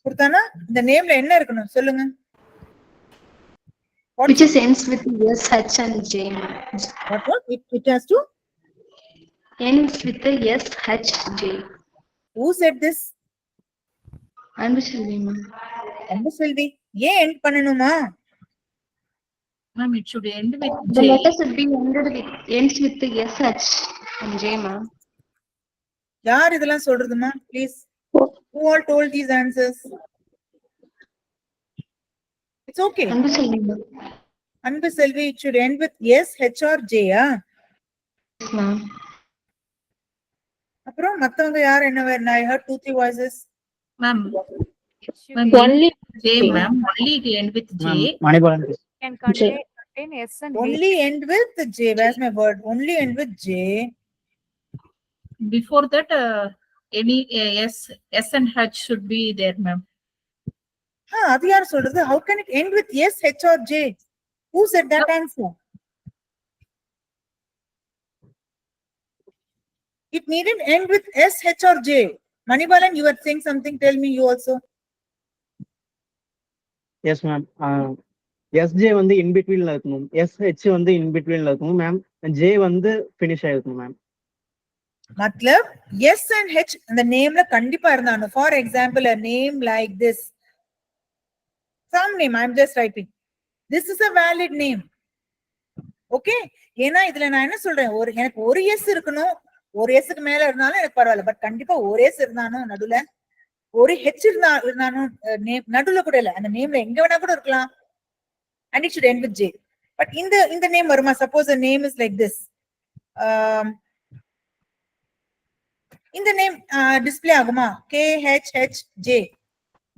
கொடுத்தானா இந்த நேம்ல என்ன இருக்கணும் சொல்லுங்க. Which is ends with S, H and J. What? It has to Ends with the S, H, J. Who said this? Anbuselvi, ma'am. Anbuselvi. ஏன் end பண்ணணுமா? Ma'am, it should end with The J. letter should be ends with the S, H and J, ma'am. யார் இதெல்லாம் சொல்றதுமா? Please. Who all told these answers? It's okay. Anbuselvi, ma'am. Anbuselvi, it should end with S, H or J. Yes, ma'am. அப்புறம் மத்தவங்க யார் என்ன I heard 2-3 voices. Ma'am, Only J, ma'am. Only it end with J. Manibalan Can contain S and H. Only end with J. Where's my word? Only end with J. Before that, any S and H should be there, ma'am. அது யார் சொல்றது? How can it end with S, H or J? Who said that answer? It needn't end with S, H or J. Manibalan, you were saying something. Tell me you also. Yes ma'am. S J வந்து in பிட்வீன்ல இருக்கணும், S H வந்து in பிட்வீன்ல இருக்கணும் ma'am, J வந்து finish ஆயிருக்கணும் ma'am. मतलब S and H அந்த நேம்ல கண்டிப்பா இருந்தானு. For example, a name like this. Some name I'm just typing. This is a valid name. Okay? ஏன்னா இதுல நான் என்ன சொல்றேன், எனக்கு ஒரு S இருக்கணும், ஒரு எஸ்க்கு மேல இருந்தாலும் எனக்கு பரவாயில்ல. பட் கண்டிப்பா ஒரு எஸ் இருந்தாலும் நடுவுல ஒரு ஹெச் இருந்தாலும் நடுவுல கூட இல்ல, அந்த நேம்ல எங்க வேணா கூட இருக்கலாம். And it should end with J. But இந்த நேம் வருமா? Suppose a name is like this. இந்த நேம் டிஸ்ப்ளே ஆகுமா? KHHJ.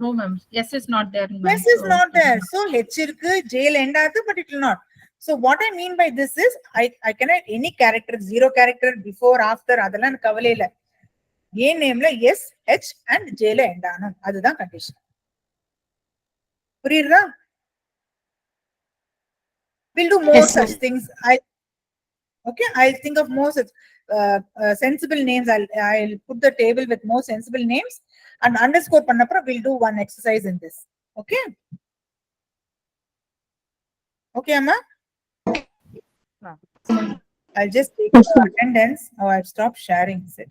No, ma'am. S is not there, ma'am. S is not there. So H இருக்கு, J ல end ஆகுது, but it will not. So what I mean by this is I can add any character, 0 character, before, after, அதெல்லாம் எனக்கு கவலை இல்ல. A நேம்ல S, H and J ல end ஆகணும். அதுதான் கண்டிஷன். புரியுதா? We'll do more such things. I'll think of more such sensible names. I'll put the table with more sensible names and underscore பண்ணப்பற we'll do one exercise in this. Okay? Okay, Amma? I'll just take the attendance. Oh, I've stopped sharing it.